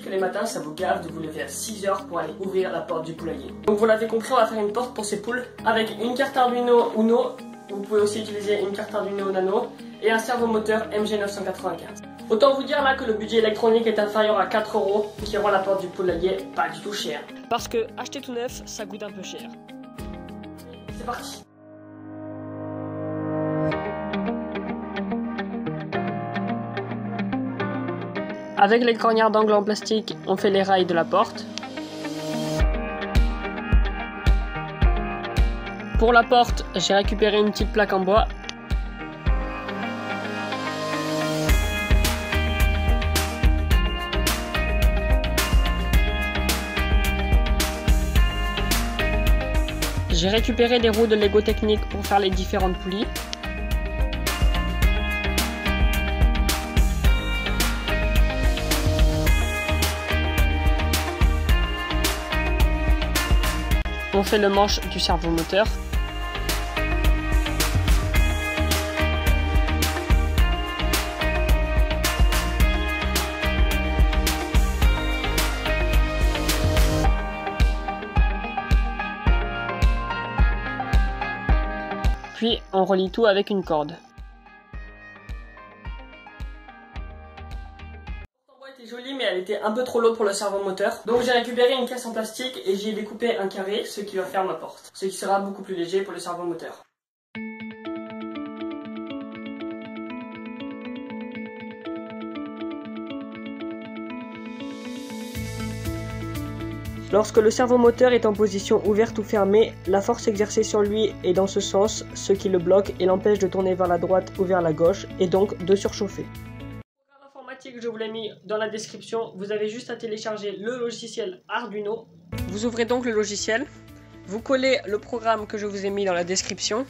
que les matins ça vous gave de vous lever à 6 h pour aller ouvrir la porte du poulailler. Donc vous l'avez compris, on va faire une porte pour ces poules avec une carte Arduino Uno. Vous pouvez aussi utiliser une carte Arduino Nano et un servomoteur MG995. Autant vous dire là que le budget électronique est inférieur à 4 €, qui rend la porte du poulailler pas du tout cher. Parce que acheter tout neuf, ça coûte un peu cher. C'est parti. Avec les cornières d'angle en plastique, on fait les rails de la porte. Pour la porte, j'ai récupéré une petite plaque en bois. J'ai récupéré des roues de Lego Technic pour faire les différentes poulies. On fait le manche du servomoteur. Puis on relie tout avec une corde. La boîte était jolie mais elle était un peu trop lourde pour le servomoteur. Donc j'ai récupéré une caisse en plastique et j'y ai découpé un carré, ce qui va faire ma porte. Ce qui sera beaucoup plus léger pour le servomoteur. Lorsque le servomoteur est en position ouverte ou fermée, la force exercée sur lui est dans ce sens, ce qui le bloque et l'empêche de tourner vers la droite ou vers la gauche, et donc de surchauffer. Le programme informatique, je vous l'ai mis dans la description, vous avez juste à télécharger le logiciel Arduino. Vous ouvrez donc le logiciel, vous collez le programme que je vous ai mis dans la description,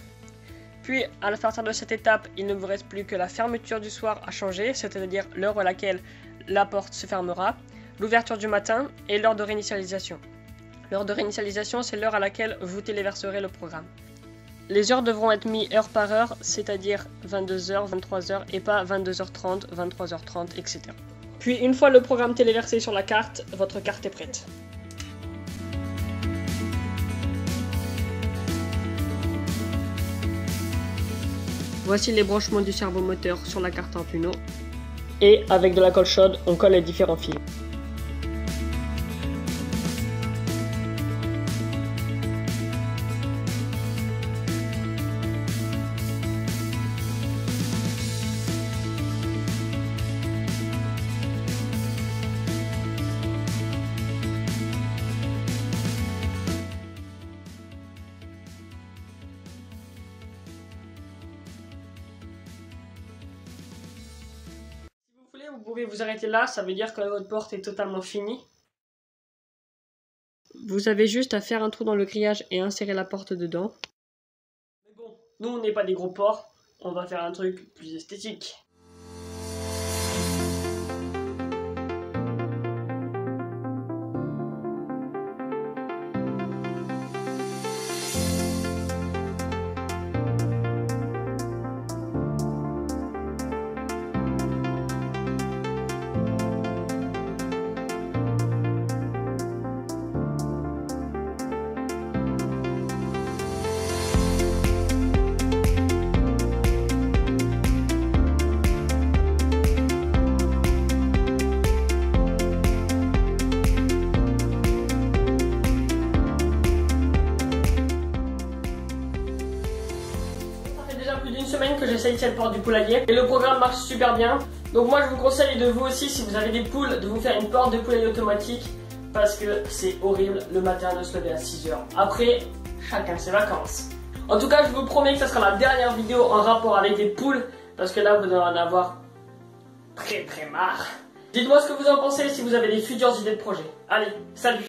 puis à partir de cette étape, il ne vous reste plus que la fermeture du soir à changer, c'est-à-dire l'heure à laquelle la porte se fermera, l'ouverture du matin et l'heure de réinitialisation. L'heure de réinitialisation, c'est l'heure à laquelle vous téléverserez le programme. Les heures devront être mises heure par heure, c'est-à-dire 22 h, 23 h et pas 22 h 30, 23 h 30, etc. Puis une fois le programme téléversé sur la carte, votre carte est prête. Voici les branchements du servomoteur sur la carte Arduino. Et avec de la colle chaude, on colle les différents fils. Vous pouvez vous arrêter là, ça veut dire que votre porte est totalement finie. Vous avez juste à faire un trou dans le grillage et insérer la porte dedans. Mais bon, nous on n'est pas des gros porcs, on va faire un truc plus esthétique. Semaine que j'essaye cette porte du poulailler et le programme marche super bien. Donc moi je vous conseille de vous aussi, si vous avez des poules, de vous faire une porte de poulailler automatique parce que c'est horrible le matin de se lever à 6 h. Après, chacun ses vacances. En tout cas, je vous promets que ça sera la dernière vidéo en rapport avec les poules parce que là vous allez en avoir très marre. Dites-moi ce que vous en pensez si vous avez des futures idées de projet. Allez, salut!